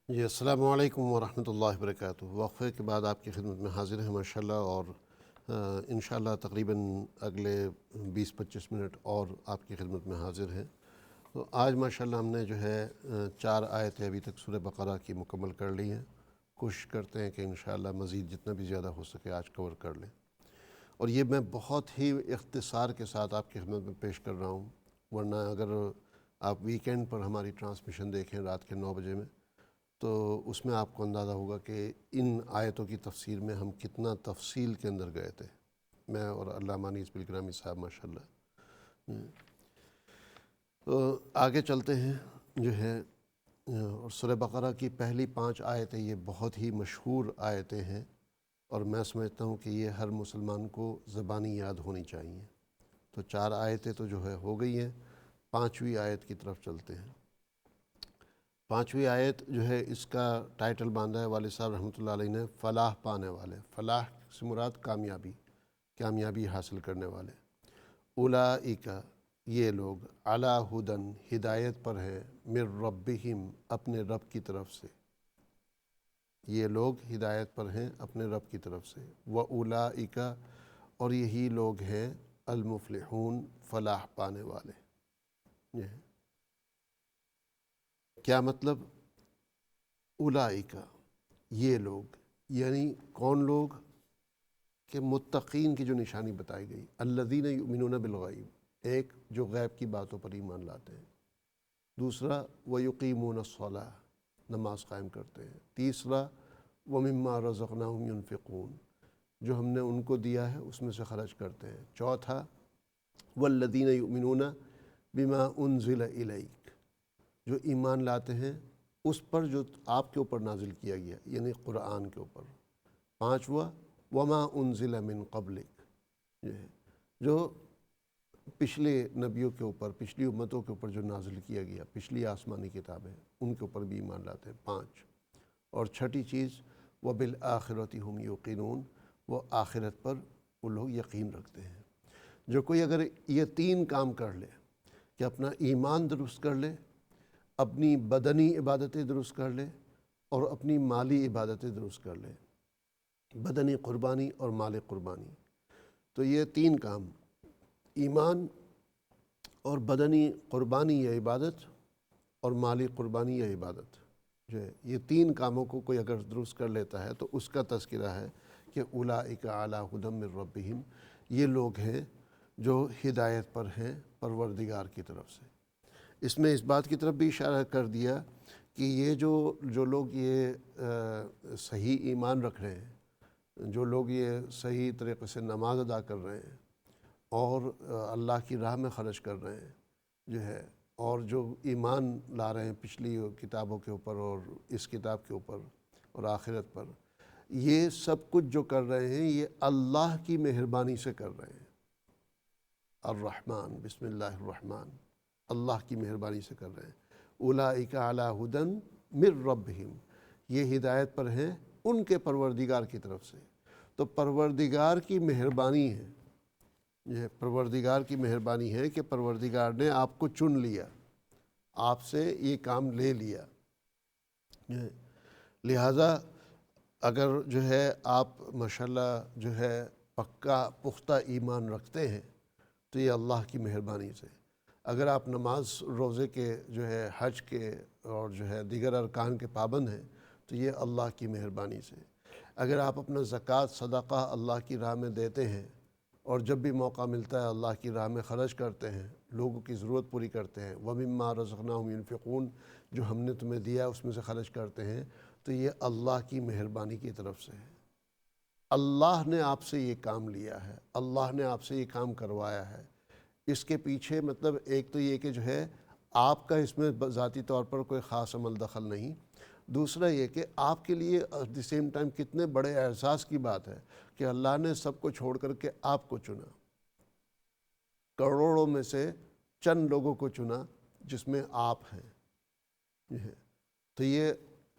جی السلام علیکم ورحمۃ اللہ وبرکاتہ۔ وقفے کے بعد آپ کی خدمت میں حاضر ہیں ماشاءاللہ، اور انشاءاللہ تقریباً اگلے 20-25 منٹ اور آپ کی خدمت میں حاضر ہیں۔ تو آج ماشاءاللہ ہم نے جو ہے 4 آیتیں ابھی تک سورہ بقرہ کی مکمل کر لی ہیں۔ کوشش کرتے ہیں کہ انشاءاللہ مزید جتنا بھی زیادہ ہو سکے آج کور کر لیں، اور یہ میں بہت ہی اختصار کے ساتھ آپ کی خدمت میں پیش کر رہا ہوں، ورنہ اگر آپ ویکینڈ پر ہماری ٹرانسمیشن دیکھیں رات کے 9 بجے میں، تو اس میں آپ کو اندازہ ہوگا کہ ان آیتوں کی تفسیر میں ہم کتنا تفصیل کے اندر گئے تھے، میں اور علامہ انیس بالگرامی صاحب ماشاءاللہ۔ تو آگے چلتے ہیں جو ہے، اور سورہ بقرہ کی پہلی 5 آیتیں یہ بہت ہی مشہور آیتیں ہیں، اور میں سمجھتا ہوں کہ یہ ہر مسلمان کو زبانی یاد ہونی چاہیے۔ تو 4 آیتیں تو جو ہے ہو گئی ہیں، 5ویں آیت کی طرف چلتے ہیں۔ 5ویں آیت جو ہے اس کا ٹائٹل باندھا ہے والد صاحب رحمۃ اللہ علیہ نے، فلاح پانے والے۔ فلاح سے مراد کامیابی حاصل کرنے والے۔ اولئک یہ لوگ، علی ھدی ہدایت پر ہیں، من ربہم اپنے رب کی طرف سے، یہ لوگ ہدایت پر ہیں اپنے رب کی طرف سے۔ واولئک اور یہی لوگ ہیں، المفلحون فلاح پانے والے۔ یہ ہے۔ کیا مطلب؟ اولئک یہ لوگ، یعنی کون لوگ؟ کہ متقین کی جو نشانی بتائی گئی، الذین یؤمنون بالغیب، ایک جو غیب کی باتوں پر ایمان لاتے ہیں، دوسرا ویقیمون الصلاۃ نماز قائم کرتے ہیں، تیسرا ومما رزقناہم ینفقون جو ہم نے ان کو دیا ہے اس میں سے خرچ کرتے ہیں، چوتھا والذین یؤمنون بما انزل الیک جو ایمان لاتے ہیں اس پر جو آپ کے اوپر نازل کیا گیا، یعنی قرآن کے اوپر، پانچواں وما انزل من قبلک یہ ہے جو پچھلے نبیوں کے اوپر، پچھلی امتوں کے اوپر جو نازل کیا گیا، پچھلی آسمانی کتابیں ان کے اوپر بھی ایمان لاتے ہیں، 5۔ اور چھٹی چیز وبالآخرۃ ھم یوقنون وہ آخرت پر وہ لوگ یقین رکھتے ہیں۔ جو کوئی اگر یہ 3 کام کر لے کہ اپنا ایمان درست کر لے، اپنی بدنی عبادتیں درست کر لے، اور اپنی مالی عبادتیں درست کر لے، بدنی قربانی اور مال قربانی، تو یہ 3 کام، ایمان اور بدنی قربانی یا عبادت اور مالی قربانی یا عبادت، جو ہے یہ 3 کاموں کو کوئی اگر درست کر لیتا ہے تو اس کا تذکرہ ہے کہ اولئک علی ھدی من ربہم یہ لوگ ہیں جو ہدایت پر ہیں پروردگار کی طرف سے۔ اس میں اس بات کی طرف بھی اشارہ کر دیا کہ یہ جو لوگ یہ صحیح ایمان رکھ رہے ہیں، جو لوگ یہ صحیح طریقے سے نماز ادا کر رہے ہیں اور اللہ کی راہ میں خرچ کر رہے ہیں جو ہے، اور جو ایمان لا رہے ہیں پچھلی کتابوں کے اوپر اور اس کتاب کے اوپر اور آخرت پر، یہ سب کچھ جو کر رہے ہیں یہ اللہ کی مہربانی سے کر رہے ہیں۔ الرحمن، بسم اللہ الرحمن، اللہ کی مہربانی سے کر رہے ہیں۔ اولئک علی ھدی من ربہم یہ ہدایت پر ہیں ان کے پروردگار کی طرف سے۔ تو پروردگار کی مہربانی ہے، یہ پروردگار کی مہربانی ہے کہ پروردگار نے آپ کو چن لیا، آپ سے یہ کام لے لیا، لہٰذا اگر جو ہے آپ ماشاءاللہ جو ہے پکا پختہ ایمان رکھتے ہیں تو یہ اللہ کی مہربانی سے۔ اگر آپ نماز روزے کے جو ہے حج کے اور جو ہے دیگر ارکان کے پابند ہیں تو یہ اللہ کی مہربانی سے۔ اگر آپ اپنا زکوٰۃ صدقہ اللہ کی راہ میں دیتے ہیں اور جب بھی موقع ملتا ہے اللہ کی راہ میں خرچ کرتے ہیں، لوگوں کی ضرورت پوری کرتے ہیں، وَمِمَّا رَزَقْنَاهُمْ يُنْفِقُونَ جو ہم نے تمہیں دیا اس میں سے خرچ کرتے ہیں، تو یہ اللہ کی مہربانی کی طرف سے ہے۔ اللہ نے آپ سے یہ کام لیا ہے، اللہ نے آپ سے یہ کام کروایا ہے۔ اس کے پیچھے مطلب ایک تو یہ کہ جو ہے آپ کا اس میں ذاتی طور پر کوئی خاص عمل دخل نہیں، دوسرا یہ کہ آپ کے لیے ایٹ دی سیم ٹائم کتنے بڑے احساس کی بات ہے کہ اللہ نے سب کو چھوڑ کر کے آپ کو چنا، کروڑوں میں سے چند لوگوں کو چنا جس میں آپ ہیں۔ تو یہ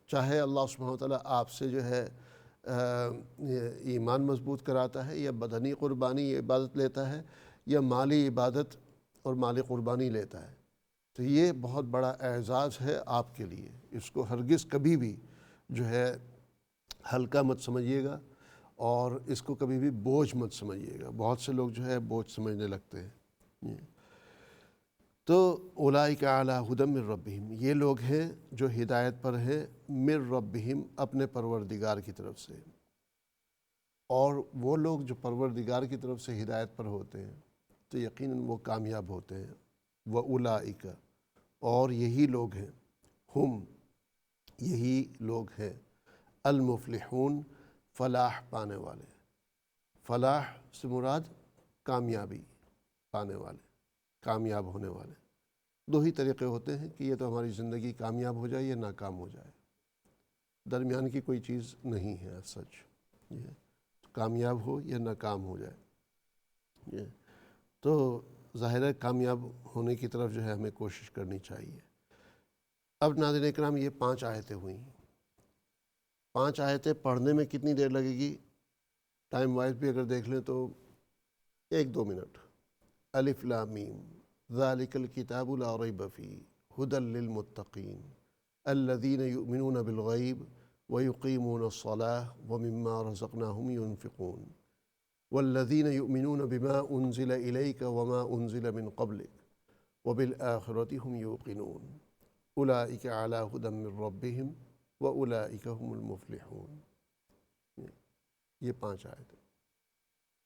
چاہے اللہ سبحانہ وتعالیٰ آپ سے جو ہے ایمان مضبوط کراتا ہے، یا بدنی قربانی عبادت لیتا ہے، یا مالی عبادت اور مالی قربانی لیتا ہے، تو یہ بہت بڑا اعزاز ہے آپ کے لیے، اس کو ہرگز کبھی بھی جو ہے ہلکا مت سمجھیے گا، اور اس کو کبھی بھی بوجھ مت سمجھیے گا۔ بہت سے لوگ جو ہے بوجھ سمجھنے لگتے ہیں۔ تو اولئک علی ھدی من ربہم، یہ لوگ ہیں جو ہدایت پر ہیں من ربہم، اپنے پروردگار کی طرف سے۔ اور وہ لوگ جو پروردگار کی طرف سے ہدایت پر ہوتے ہیں تو یقیناً وہ کامیاب ہوتے ہیں۔ وَأُولَئِکَ، اور یہی لوگ ہیں، ہم، یہی لوگ ہیں، المفلحون، فلاح پانے والے۔ فلاح سے مراد کامیابی پانے والے، کامیاب ہونے والے۔ دو ہی طریقے ہوتے ہیں کہ یہ تو ہماری زندگی کامیاب ہو جائے یا ناکام ہو جائے، درمیان کی کوئی چیز نہیں ہے سچ، یہ کامیاب ہو یا ناکام ہو جائے۔ یہ تو ظاہر ہے کامیاب ہونے کی طرف جو ہے ہمیں کوشش کرنی چاہیے۔ اب ناظرین اکرام، یہ 5 آیتیں ہوئیں۔ 5 آیتیں پڑھنے میں کتنی دیر لگے گی؟ ٹائم وائز بھی اگر دیکھ لیں تو 1-2 منٹ۔ الف لام میم ذالک الکتاب لا ریب فیہ ھدی للمتقین الذین یؤمنون بالغیب ویقیمون الصلاة ومما رزقناہم ینفقون والذین یؤمنون بما انزل الیک وما انزل من قبلک وبالآخرۃ ھم یوقنون اولئک علی ھدی من ربہم واولئک ھم المفلحون۔ یہ 5 آیتیں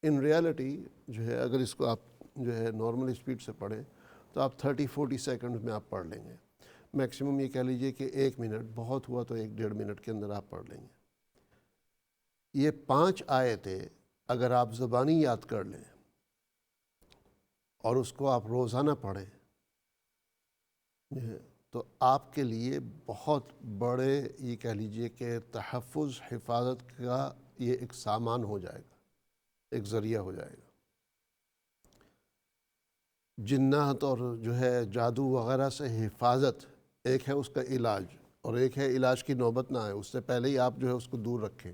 ان ریالٹی جو ہے، اگر اس کو آپ جو ہے نارمل اسپیڈ سے پڑھیں تو آپ 30-40 سیکنڈ میں آپ پڑھ لیں گے۔ میکسیمم یہ کہہ لیجئے کہ 1 منٹ، بہت ہوا تو 1-1.5 منٹ کے اندر آپ پڑھ لیں گے۔ یہ 5 آیتیں اگر آپ زبانی یاد کر لیں اور اس کو آپ روزانہ پڑھیں تو آپ کے لیے بہت بڑے، یہ کہہ لیجئے کہ تحفظ، حفاظت کا یہ ایک سامان ہو جائے گا، ایک ذریعہ ہو جائے گا۔ جنات اور جو ہے جادو وغیرہ سے حفاظت ایک ہے، اس کا علاج، اور ایک ہے علاج کی نوبت نہ آئے، اس سے پہلے ہی آپ جو ہے اس کو دور رکھیں۔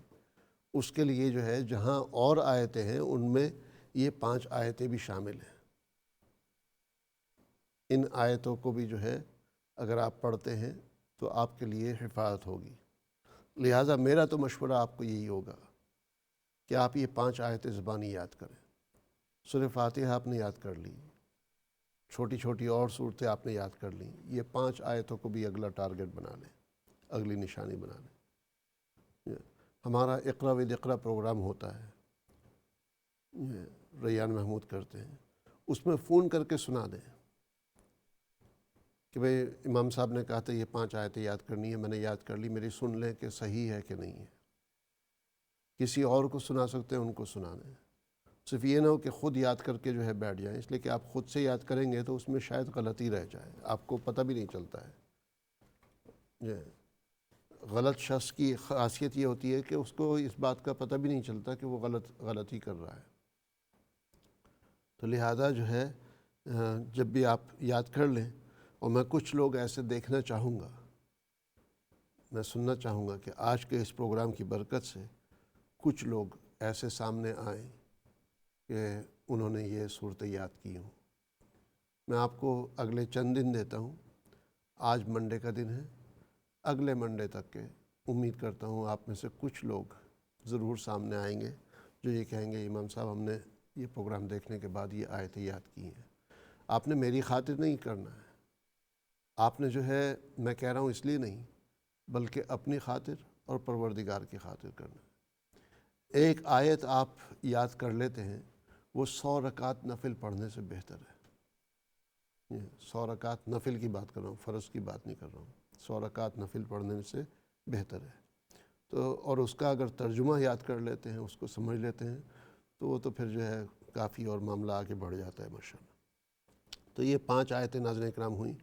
اس کے لیے جو ہے جہاں اور آیتیں ہیں ان میں یہ 5 آیتیں بھی شامل ہیں۔ ان آیتوں کو بھی جو ہے اگر آپ پڑھتے ہیں تو آپ کے لیے حفاظت ہوگی۔ لہٰذا میرا تو مشورہ آپ کو یہی ہوگا کہ آپ یہ 5 آیتیں زبانی یاد کریں۔ سورہ فاتحہ آپ نے یاد کر لی، چھوٹی چھوٹی اور صورتیں آپ نے یاد کر لیں، یہ 5 آیتوں کو بھی اگلا ٹارگٹ بنا لیں، اگلی نشانی بنا لیں۔ ہمارا اقرا ود اقرا پروگرام ہوتا ہے، ریان محمود کرتے ہیں، اس میں فون کر کے سنا دیں کہ بھئی امام صاحب نے کہا تھا یہ 5 آیتیں یاد کرنی ہے، میں نے یاد کر لی، میری سن لیں کہ صحیح ہے کہ نہیں ہے۔ کسی اور کو سنا سکتے ہیں، ان کو سنا دیں۔ صرف یہ نہ ہو کہ خود یاد کر کے جو ہے بیٹھ جائیں، اس لیے کہ آپ خود سے یاد کریں گے تو اس میں شاید غلطی رہ جائے، آپ کو پتہ بھی نہیں چلتا ہے۔ غلط شخص کی خاصیت یہ ہوتی ہے کہ اس کو اس بات کا پتہ بھی نہیں چلتا کہ وہ غلطی کر رہا ہے۔ تو لہٰذا جو ہے جب بھی آپ یاد کر لیں، اور میں کچھ لوگ ایسے دیکھنا چاہوں گا، میں سننا چاہوں گا کہ آج کے اس پروگرام کی برکت سے کچھ لوگ ایسے سامنے آئیں کہ انہوں نے یہ صورتیں یاد کی ہوں۔ میں آپ کو اگلے چند دن دیتا ہوں، آج منڈے کا دن ہے، اگلے منڈے تک کے امید کرتا ہوں آپ میں سے کچھ لوگ ضرور سامنے آئیں گے جو یہ کہیں گے امام صاحب ہم نے یہ پروگرام دیکھنے کے بعد یہ آیتیں یاد کی ہیں۔ آپ نے میری خاطر نہیں کرنا ہے، آپ نے جو ہے، میں کہہ رہا ہوں اس لیے نہیں بلکہ اپنی خاطر اور پروردگار کی خاطر کرنا ہے۔ ایک آیت آپ یاد کر لیتے ہیں، وہ 100 رکعت نفل پڑھنے سے بہتر ہے۔ 100 رکعت نفل کی بات کر رہا ہوں، فرض کی بات نہیں کر رہا ہوں۔ 100 رکعت نفل پڑھنے سے بہتر ہے۔ تو اور اس کا اگر ترجمہ یاد کر لیتے ہیں، اس کو سمجھ لیتے ہیں، تو وہ تو پھر جو ہے کافی اور معاملہ آگے بڑھ جاتا ہے ماشاءاللہ۔ تو یہ 5 آیتیں ناظرین اکرام ہوئیں،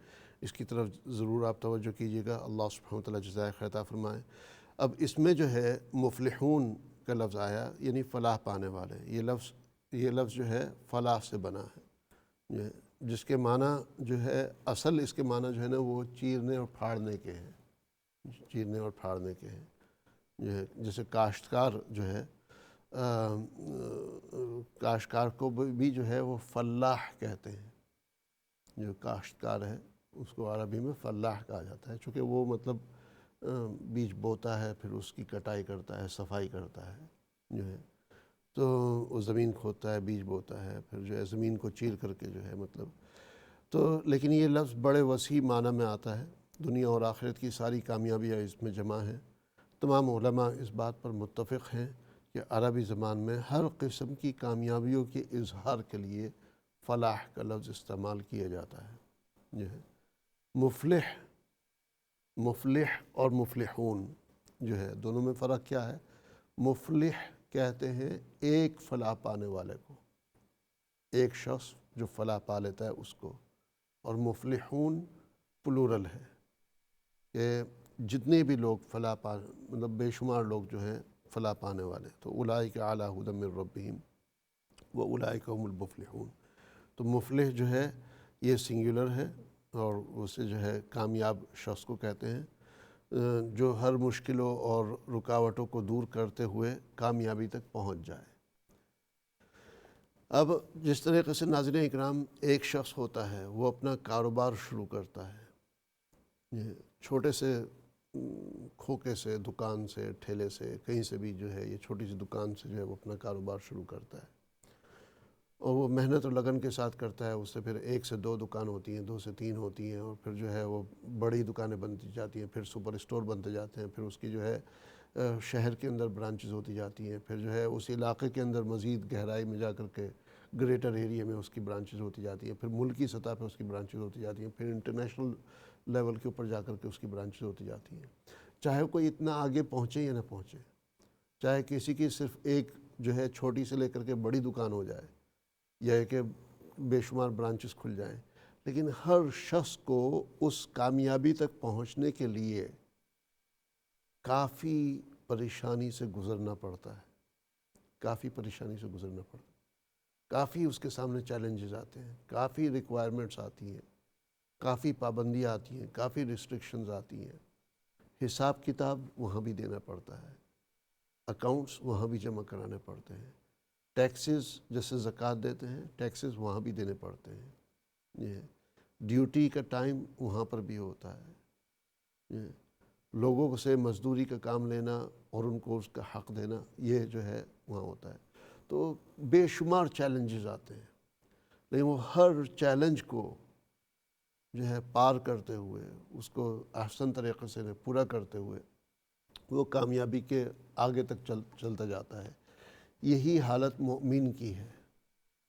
اس کی طرف ضرور آپ توجہ کیجیے گا، اللہ سبحانہ وتعالیٰ جزائے خیر عطا فرمائے۔ اب اس میں جو ہے مفلحون کا لفظ آیا، یعنی فلاح پانے والے، یہ لفظ جو ہے فلاح سے بنا ہے، جس کے معنی جو ہے اصل اس کے معنی جو ہے نا وہ چیرنے اور پھاڑنے کے ہیں، چیرنے اور پھاڑنے کے ہیں۔ جیسے کاشتکار جو ہے، کاشتکار کو بھی جو ہے وہ فلاح کہتے ہیں، جو کاشتکار ہے اس کو عربی میں فلاح کہا جاتا ہے، چونکہ وہ مطلب بیج بوتا ہے، پھر اس کی کٹائی کرتا ہے، صفائی کرتا ہے جو ہے، تو وہ زمین کھودتا ہے، بیج بوتا ہے، پھر جو ہے زمین کو چیر کر کے جو ہے مطلب، تو لیکن یہ لفظ بڑے وسیع معنی میں آتا ہے، دنیا اور آخرت کی ساری کامیابیاں اس میں جمع ہیں۔ تمام علماء اس بات پر متفق ہیں کہ عربی زبان میں ہر قسم کی کامیابیوں کے اظہار کے لیے فلاح کا لفظ استعمال کیا جاتا ہے جو ہے۔ مفلح مفلح اور مفلحون جو ہے، دونوں میں فرق کیا ہے؟ مفلح کہتے ہیں ایک فلاح پانے والے کو، ایک شخص جو فلاح پا لیتا ہے اس کو، اور مفلحون پلورل ہے کہ جتنے بھی لوگ فلاح پا، مطلب بے شمار لوگ جو ہیں فلاح پانے والے، تو اولئک علی ھدی من ربہم واولئک ھم المفلحون۔ تو مفلح جو ہے یہ سنگولر ہے، اور اسے جو ہے کامیاب شخص کو کہتے ہیں جو ہر مشکلوں اور رکاوٹوں کو دور کرتے ہوئے کامیابی تک پہنچ جائے۔ اب جس طریقے سے ناظرین اکرام، ایک شخص ہوتا ہے وہ اپنا کاروبار شروع کرتا ہے، یہ چھوٹے سے کھوکے سے، دکان سے، ٹھیلے سے، کہیں سے بھی جو ہے یہ چھوٹی سی دکان سے جو ہے وہ اپنا کاروبار شروع کرتا ہے، اور وہ محنت اور لگن کے ساتھ کرتا ہے۔ اس سے پھر 1 سے 2 دکان ہوتی ہیں، 2 سے 3 ہوتی ہیں، اور پھر جو ہے وہ بڑی دکانیں بنتی جاتی ہیں، پھر سپر اسٹور بنتے جاتے ہیں، پھر اس کی جو ہے شہر کے اندر برانچز ہوتی جاتی ہیں، پھر جو ہے اس علاقے کے اندر مزید گہرائی میں جا کر کے گریٹر ایریا میں اس کی برانچز ہوتی جاتی ہیں، پھر ملکی سطح پہ اس کی برانچز ہوتی جاتی ہیں، پھر انٹرنیشنل لیول کے اوپر جا کر کے اس کی برانچز ہوتی جاتی ہیں۔ چاہے کوئی اتنا آگے پہنچے یا نہ پہنچے، چاہے کسی کی صرف ایک جو ہے چھوٹی سے لے کر کے بڑی دکان ہو جائے، یا کہ بے شمار برانچز کھل جائیں، لیکن ہر شخص کو اس کامیابی تک پہنچنے کے لیے کافی پریشانی سے گزرنا پڑتا ہے، کافی پریشانی سے گزرنا پڑتا ہے، کافی اس کے سامنے چیلنجز آتے ہیں، کافی ریکوائرمنٹس آتی ہیں، کافی پابندیاں آتی ہیں، کافی ریسٹرکشنز آتی ہیں، حساب کتاب وہاں بھی دینا پڑتا ہے، اکاؤنٹس وہاں بھی جمع کرانے پڑتے ہیں، ٹیکسز جیسے زکوٰۃ دیتے ہیں، ٹیکسز وہاں بھی دینے پڑتے ہیں، یہ ڈیوٹی کا ٹائم وہاں پر بھی ہوتا ہے، یہ لوگوں سے مزدوری کا کام لینا اور ان کو اس کا حق دینا، یہ جو ہے وہاں ہوتا ہے۔ تو بے شمار چیلنجز آتے ہیں، لیکن وہ ہر چیلنج کو جو ہے پار کرتے ہوئے، اس کو احسن طریقے سے پورا کرتے ہوئے وہ کامیابی کے آگے تک چلتا جاتا ہے۔ یہی حالت مومن کی ہے،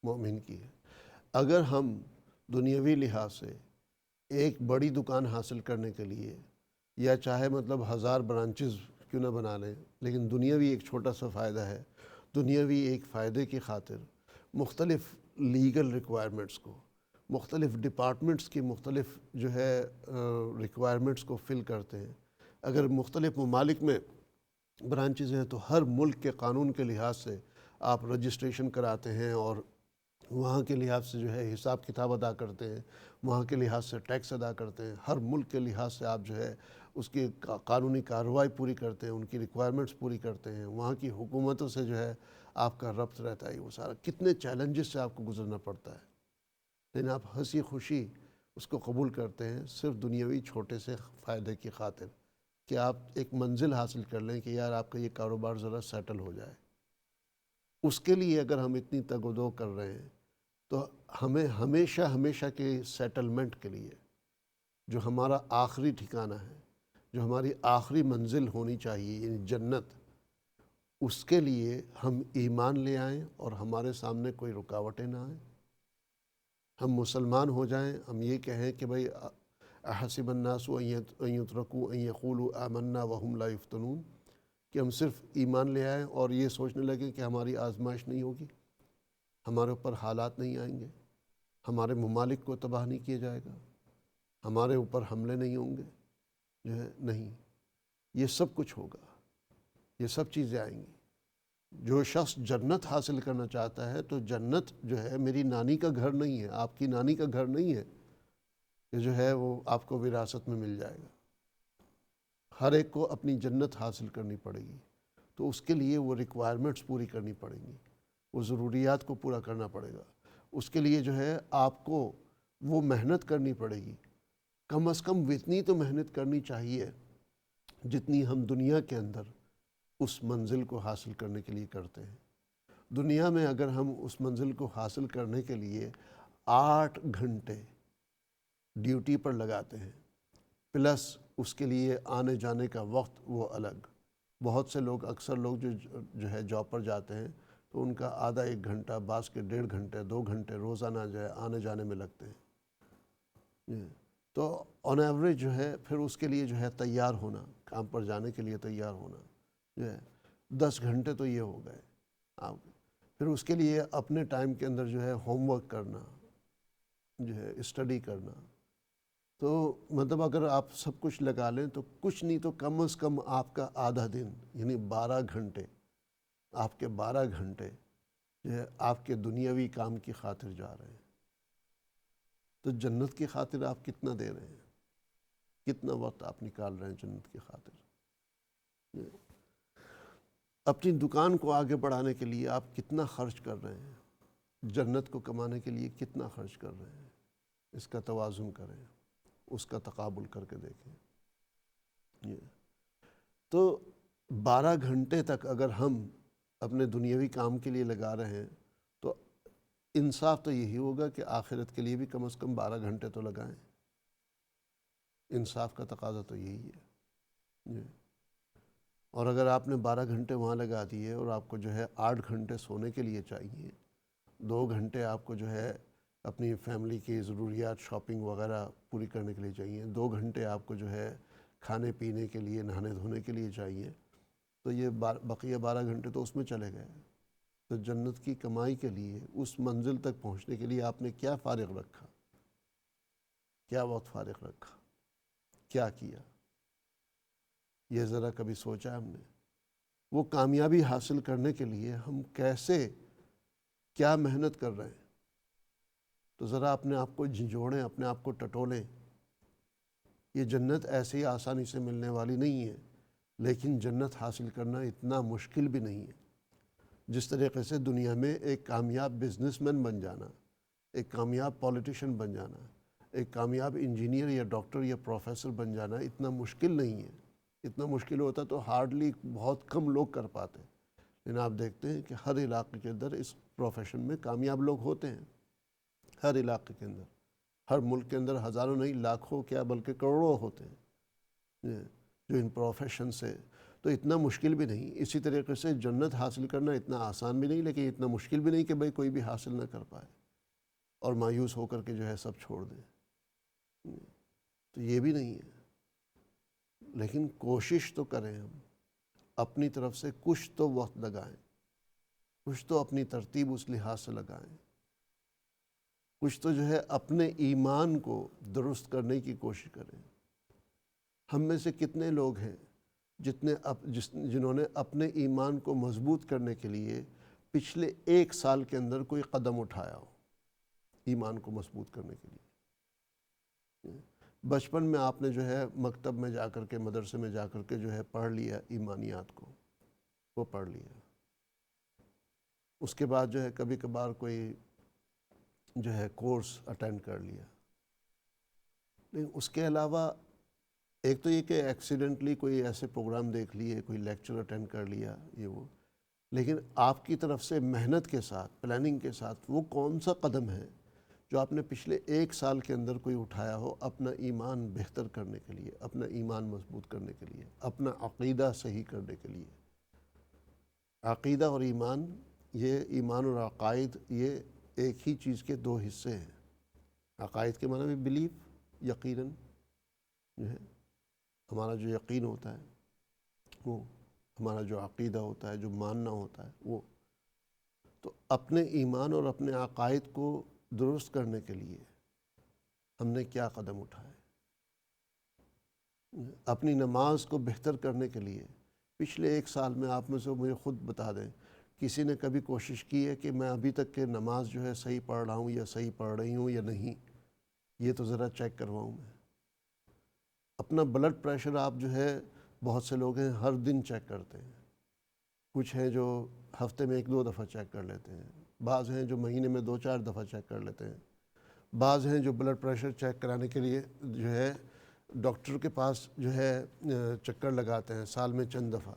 مومن کی ہے۔ اگر ہم دنیاوی لحاظ سے ایک بڑی دکان حاصل کرنے کے لیے، یا چاہے مطلب 1000 برانچز کیوں نہ بنا لیں، لیکن دنیاوی ایک چھوٹا سا فائدہ ہے، دنیاوی ایک فائدے کی خاطر مختلف لیگل ریکوائرمنٹس کو، مختلف ڈپارٹمنٹس کی مختلف جو ہے ریکوائرمنٹس کو فل کرتے ہیں۔ اگر مختلف ممالک میں برانچز ہیں تو ہر ملک کے قانون کے لحاظ سے آپ رجسٹریشن کراتے ہیں، اور وہاں کے لحاظ سے جو ہے حساب کتاب ادا کرتے ہیں، وہاں کے لحاظ سے ٹیکس ادا کرتے ہیں، ہر ملک کے لحاظ سے آپ جو ہے اس کی قانونی کارروائی پوری کرتے ہیں، ان کی ریکوائرمنٹس پوری کرتے ہیں، وہاں کی حکومتوں سے جو ہے آپ کا ربط رہتا ہے۔ وہ سارا کتنے چیلنجز سے آپ کو گزرنا پڑتا ہے، لیکن آپ ہنسی خوشی اس کو قبول کرتے ہیں، صرف دنیاوی چھوٹے سے فائدے کی خاطر، کہ آپ ایک منزل حاصل کر لیں کہ یار آپ کا یہ کاروبار ذرا سیٹل ہو جائے۔ اس کے لیے اگر ہم اتنی تگ و دو کر رہے ہیں تو ہمیں ہمیشہ کے سیٹلمنٹ کے لیے، جو ہمارا آخری ٹھکانہ ہے، جو ہماری آخری منزل ہونی چاہیے، یعنی جنت، اس کے لیے ہم ایمان لے آئیں اور ہمارے سامنے کوئی رکاوٹیں نہ آئیں۔ ہم مسلمان ہو جائیں، ہم یہ کہیں کہ بھئی احسب الناس ان یترکوا ان یقولوا آمنا وهم لا یفتنون، کہ ہم صرف ایمان لے آئیں اور یہ سوچنے لگیں کہ ہماری آزمائش نہیں ہوگی، ہمارے اوپر حالات نہیں آئیں گے، ہمارے ممالک کو تباہ نہیں کیا جائے گا، ہمارے اوپر حملے نہیں ہوں گے، جو ہے نہیں، یہ سب کچھ ہوگا، یہ سب چیزیں آئیں گی۔ جو شخص جنت حاصل کرنا چاہتا ہے تو جنت جو ہے میری نانی کا گھر نہیں ہے، آپ کی نانی کا گھر نہیں ہے، یہ جو ہے وہ آپ کو وراثت میں مل جائے گا۔ ہر ایک کو اپنی جنت حاصل کرنی پڑے گی، تو اس کے لیے وہ ریکوائرمنٹس پوری کرنی پڑیں گی، وہ ضروریات کو پورا کرنا پڑے گا، اس کے لیے جو ہے آپ کو وہ محنت کرنی پڑے گی کم از کم اتنی تو محنت کرنی چاہیے جتنی ہم دنیا کے اندر اس منزل کو حاصل کرنے کے لیے کرتے ہیں۔ دنیا میں اگر ہم اس منزل کو حاصل کرنے کے لیے 8 گھنٹے ڈیوٹی پر لگاتے ہیں، پلس اس کے لیے آنے جانے کا وقت وہ الگ۔ بہت سے لوگ، اکثر لوگ جو ہے جاب پر جاتے ہیں تو ان کا آدھا 1 گھنٹہ، بعض کے 1.5 گھنٹے 2 گھنٹے روزانہ جو ہے آنے جانے میں لگتے ہیں۔ تو آن ایوریج جو ہے پھر اس کے لیے جو ہے تیار ہونا، کام پر جانے کے لیے تیار ہونا جو ہے 10 گھنٹے تو یہ ہو گئے آپ۔ پھر اس کے لیے اپنے ٹائم کے اندر جو ہے ہوم ورک کرنا، جو ہے اسٹڈی کرنا۔ تو مطلب اگر آپ سب کچھ لگا لیں تو کچھ نہیں تو کم از کم آپ کا آدھا دن، یعنی 12 گھنٹے، آپ کے 12 گھنٹے جو ہے آپ کے دنیاوی کام کی خاطر جا رہے ہیں۔ تو جنت کی خاطر آپ کتنا دے رہے ہیں؟ کتنا وقت آپ نکال رہے ہیں جنت کی خاطر؟ اپنی دکان کو آگے بڑھانے کے لیے آپ کتنا خرچ کر رہے ہیں؟ جنت کو کمانے کے لیے کتنا خرچ کر رہے ہیں؟ اس کا توازن کریں، اس کا تقابل کر کے دیکھیں۔ تو 12 گھنٹے تک اگر ہم اپنے دنیاوی کام کے لیے لگا رہے ہیں تو انصاف تو یہی ہوگا کہ آخرت کے لیے بھی کم از کم 12 گھنٹے تو لگائیں۔ انصاف کا تقاضا تو یہی ہے۔ اور اگر آپ نے 12 گھنٹے وہاں لگا دیے اور آپ کو جو ہے 8 گھنٹے سونے کے لیے چاہیے، 2 گھنٹے آپ کو جو ہے اپنی فیملی کی ضروریات شاپنگ وغیرہ پوری کرنے کے لیے چاہیے، 2 گھنٹے آپ کو جو ہے کھانے پینے کے لیے، نہانے دھونے کے لیے چاہیے، تو یہ بقیہ 12 گھنٹے تو اس میں چلے گئے۔ تو جنت کی کمائی کے لیے، اس منزل تک پہنچنے کے لیے آپ نے کیا فارغ رکھا؟ کیا وقت فارغ رکھا؟ کیا کیا؟ یہ ذرا کبھی سوچا ہم نے؟ وہ کامیابی حاصل کرنے کے لیے ہم کیسے، کیا محنت کر رہے ہیں؟ تو ذرا اپنے آپ کو جھنجھوڑیں، اپنے آپ کو ٹٹولیں۔ یہ جنت ایسے ہی آسانی سے ملنے والی نہیں ہے، لیکن جنت حاصل کرنا اتنا مشکل بھی نہیں ہے۔ جس طریقے سے دنیا میں ایک کامیاب بزنس مین بن جانا، ایک کامیاب پولیٹیشین بن جانا، ایک کامیاب انجینئر یا ڈاکٹر یا پروفیسر بن جانا اتنا مشکل نہیں ہے۔ اتنا مشکل ہوتا تو ہارڈلی بہت کم لوگ کر پاتے، لیکن آپ دیکھتے ہیں کہ ہر علاقے کے اندر اس پروفیشن میں کامیاب لوگ ہوتے ہیں۔ ہر علاقے کے اندر، ہر ملک کے اندر ہزاروں نہیں، لاکھوں کیا بلکہ کروڑوں ہوتے ہیں جو ان پروفیشن سے، تو اتنا مشکل بھی نہیں۔ اسی طریقے سے جنت حاصل کرنا اتنا آسان بھی نہیں، لیکن اتنا مشکل بھی نہیں کہ بھئی کوئی بھی حاصل نہ کر پائے اور مایوس ہو کر کے جو ہے سب چھوڑ دیں۔ تو یہ بھی نہیں ہے، لیکن کوشش تو کریں، ہم اپنی طرف سے کچھ تو وقت لگائیں، کچھ تو اپنی ترتیب اس لحاظ سے لگائیں، کچھ تو جو ہے اپنے ایمان کو درست کرنے کی کوشش کریں۔ ہم میں سے کتنے لوگ ہیں جنہوں نے اپنے ایمان کو مضبوط کرنے کے لیے پچھلے 1 سال کے اندر کوئی قدم اٹھایا ہو ایمان کو مضبوط کرنے کے لیے؟ بچپن میں آپ نے جو ہے مکتب میں جا کر کے، مدرسے میں جا کر کے جو ہے پڑھ لیا ایمانیات کو، وہ پڑھ لیا۔ اس کے بعد جو ہے کبھی کبھار کوئی جو ہے کورس اٹینڈ کر لیا، لیکن اس کے علاوہ ایک تو یہ کہ ایکسیڈنٹلی کوئی ایسے پروگرام دیکھ لیے، کوئی لیکچر اٹینڈ کر لیا، یہ وہ، لیکن آپ کی طرف سے محنت کے ساتھ، پلاننگ کے ساتھ وہ کون سا قدم ہے جو آپ نے پچھلے 1 سال کے اندر کوئی اٹھایا ہو اپنا ایمان بہتر کرنے کے لیے، اپنا ایمان مضبوط کرنے کے لیے، اپنا عقیدہ صحیح کرنے کے لیے؟ عقیدہ اور ایمان، یہ ایمان اور عقائد یہ ایک ہی چیز کے 2 حصے ہیں۔ عقائد کے معنی بھی بلیف، یقیناً جو ہے ہمارا جو یقین ہوتا ہے وہ، ہمارا جو عقیدہ ہوتا ہے، جو ماننا ہوتا ہے وہ۔ تو اپنے ایمان اور اپنے عقائد کو درست کرنے کے لیے ہم نے کیا قدم اٹھائے؟ اپنی نماز کو بہتر کرنے کے لیے پچھلے 1 سال میں آپ میں سے مجھے خود بتا دیں، کسی نے کبھی کوشش کی ہے کہ میں ابھی تک کہ نماز جو ہے صحیح پڑھ رہا ہوں یا صحیح پڑھ رہی ہوں یا نہیں، یہ تو ذرا چیک کرواؤں میں۔ اپنا بلڈ پریشر آپ جو ہے، بہت سے لوگ ہیں ہر دن چیک کرتے ہیں، کچھ ہیں جو ہفتے میں 1-2 دفعہ چیک کر لیتے ہیں، بعض ہیں جو مہینے میں 2-4 دفعہ چیک کر لیتے ہیں، بعض ہیں جو بلڈ پریشر چیک کرانے کے لیے جو ہے ڈاکٹر کے پاس جو ہے چکر لگاتے ہیں سال میں چند دفعہ،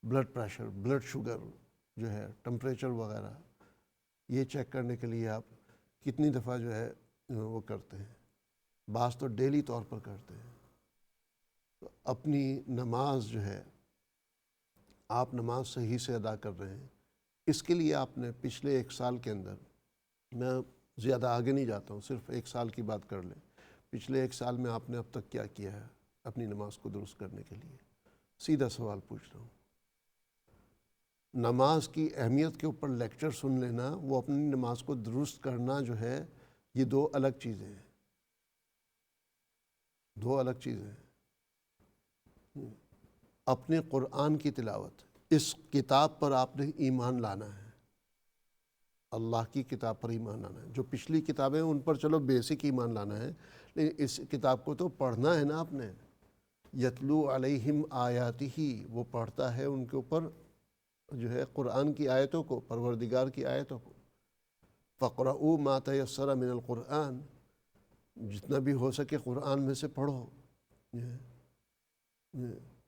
بلڈ پریشر، بلڈ شوگر جو ہے، ٹمپریچر وغیرہ، یہ چیک کرنے کے لیے آپ کتنی دفعہ جو ہے وہ کرتے ہیں، بعض تو ڈیلی طور پر کرتے ہیں۔ تو اپنی نماز جو ہے آپ نماز صحیح سے ادا کر رہے ہیں، اس کے لیے آپ نے پچھلے 1 سال کے اندر، میں زیادہ آگے نہیں جاتا ہوں، صرف 1 سال کی بات کر لیں، پچھلے 1 سال میں آپ نے اب تک کیا کیا ہے اپنی نماز کو درست کرنے کے لیے؟ سیدھا سوال پوچھ رہا ہوں۔ نماز کی اہمیت کے اوپر لیکچر سن لینا، وہ اپنی نماز کو درست کرنا جو ہے، یہ 2 الگ چیزیں ہیں، 2 الگ چیزیں ہیں۔ اپنے قرآن کی تلاوت، اس کتاب پر آپ نے ایمان لانا ہے، اللہ کی کتاب پر ایمان لانا ہے۔ جو پچھلی کتابیں ان پر چلو بیسک ایمان لانا ہے، لیکن اس کتاب کو تو پڑھنا ہے نا آپ نے۔ یتلو علیہم آیاتہ، وہ پڑھتا ہے ان کے اوپر جو ہے قرآن کی آیتوں کو، پروردگار کی آیتوں کو۔ فَقْرَؤُوا مَا تَيَسَّرَ مِنَ الْقُرْآنِ، جتنا بھی ہو سکے قرآن میں سے پڑھو۔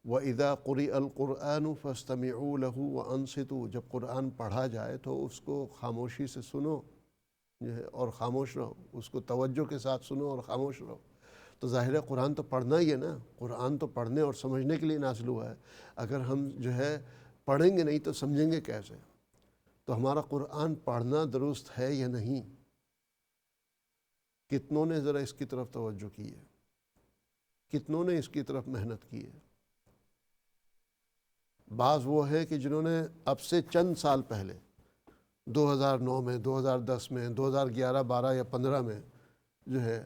وَإِذَا قُرِئَ الْقُرْآنُ فَاسْتَمِعُوا لَهُ وَأَنصِتُوا، جب قرآن پڑھا جائے تو اس کو خاموشی سے سنو اور خاموش رہو، اس کو توجہ کے ساتھ سنو اور خاموش رہو۔ تو ظاہر ہے قرآن تو پڑھنا ہی ہے نا، قرآن تو پڑھنے اور سمجھنے کے لیے نازل ہوا ہے۔ اگر ہم جو ہے پڑھیں گے نہیں تو سمجھیں گے کیسے؟ تو ہمارا قرآن پڑھنا درست ہے یا نہیں؟ کتنوں نے ذرا اس کی طرف توجہ کی ہے؟ کتنوں نے اس کی طرف محنت کی ہے؟ بعض وہ ہے کہ جنہوں نے اب سے چند سال پہلے 2009 میں، 2010 میں، 2011، 12 یا 15 میں جو ہے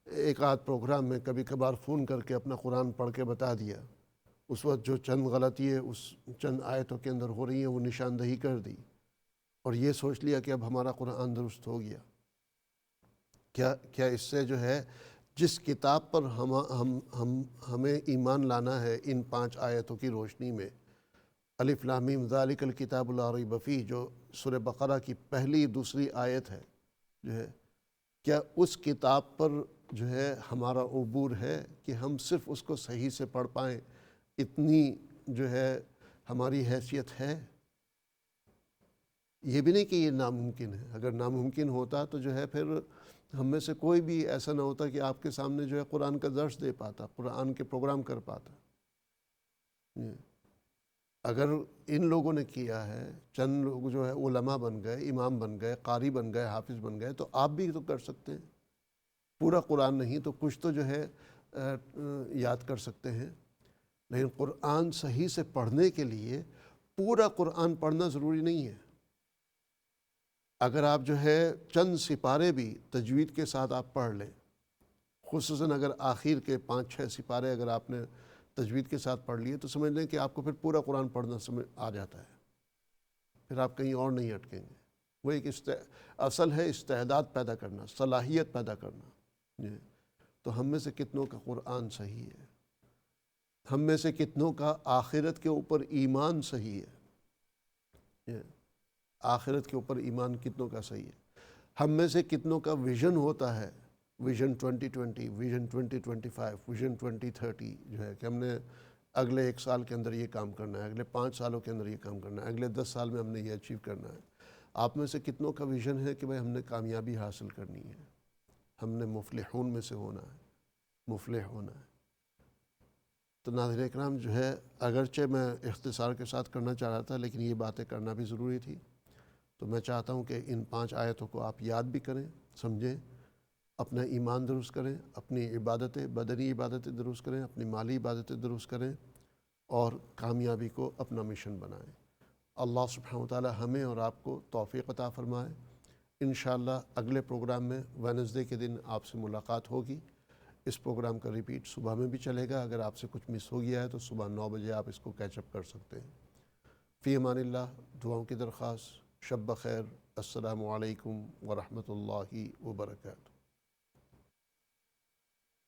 ایک آدھ پروگرام میں کبھی کبھار فون کر کے اپنا قرآن پڑھ کے بتا دیا، اس وقت جو چند غلطی ہے اس چند آیتوں کے اندر ہو رہی ہیں وہ نشاندہی کر دی، اور یہ سوچ لیا کہ اب ہمارا قرآن درست ہو گیا۔ کیا اس سے جو ہے جس کتاب پر ہمیں ایمان لانا ہے ان 5 آیتوں کی روشنی میں، الف لام میم ذالک الکتاب لا ریب فیہ، جو سورہ بقرہ کی پہلی دوسری آیت ہے جو ہے، کیا اس کتاب پر جو ہے ہمارا عبور ہے کہ ہم صرف اس کو صحیح سے پڑھ پائیں؟ اتنی جو ہے ہماری حیثیت ہے؟ یہ بھی نہیں کہ یہ ناممکن ہے، اگر ناممکن ہوتا تو جو ہے پھر ہم میں سے کوئی بھی ایسا نہ ہوتا کہ آپ کے سامنے جو ہے قرآن کا درس دے پاتا، قرآن کے پروگرام کر پاتا۔ اگر ان لوگوں نے کیا ہے، چند لوگ جو ہے علماء بن گئے، امام بن گئے، قاری بن گئے، حافظ بن گئے، تو آپ بھی تو کر سکتے ہیں۔ پورا قرآن نہیں تو کچھ تو جو ہے یاد کر سکتے ہیں، لیکن قرآن صحیح سے پڑھنے کے لیے پورا قرآن پڑھنا ضروری نہیں ہے۔ اگر آپ جو ہے چند سپارے بھی تجوید کے ساتھ آپ پڑھ لیں، خصوصاً اگر آخر کے 5-6 سپارے اگر آپ نے تجوید کے ساتھ پڑھ لیے تو سمجھ لیں کہ آپ کو پھر پورا قرآن پڑھنا آ جاتا ہے، پھر آپ کہیں اور نہیں اٹکیں گے۔ وہ ایک اصل ہے استعداد پیدا کرنا، صلاحیت پیدا کرنا۔ تو ہم میں سے کتنوں کا قرآن صحیح ہے؟ ہم میں سے کتنوں کا آخرت کے اوپر ایمان صحیح ہے؟ آخرت کے اوپر ایمان کتنوں کا صحیح ہے؟ ہم میں سے کتنوں کا ویژن ہوتا ہے، ویژن 2020، ویژن 2025، ویژن 2030 جو ہے کہ ہم نے اگلے 1 سال کے اندر یہ کام کرنا ہے، اگلے 5 سالوں کے اندر یہ کام کرنا ہے، اگلے 10 سال میں ہم نے یہ اچیو کرنا ہے۔ آپ میں سے کتنوں کا ویژن ہے کہ بھائی ہم نے کامیابی حاصل کرنی ہے، ہم نے مفلحون میں سے ہونا ہے، مفلح ہونا ہے؟ تو ناظرین اکرام جو ہے اگرچہ میں اختصار کے ساتھ کرنا چاہ رہا تھا، لیکن یہ باتیں کرنا بھی ضروری تھی۔ تو میں چاہتا ہوں کہ ان 5 آیتوں کو آپ یاد بھی کریں، سمجھیں، اپنا ایمان درست کریں، اپنی عبادتیں، بدنی عبادتیں درست کریں، اپنی مالی عبادتیں درست کریں، اور کامیابی کو اپنا مشن بنائیں۔ اللہ سبحانہ وتعالی ہمیں اور آپ کو توفیق عطا فرمائے۔ انشاءاللہ اگلے پروگرام میں وینسڈے کے دن آپ سے ملاقات ہوگی۔ اس پروگرام کا ریپیٹ صبح میں بھی چلے گا، اگر آپ سے کچھ مس ہو گیا ہے تو صبح 9 بجے آپ اس کو کیچ اپ کر سکتے ہیں۔ فی امان اللہ، دعاؤں کی درخواست، شب بخیر، السلام علیکم ورحمۃ اللہ وبرکاتہ۔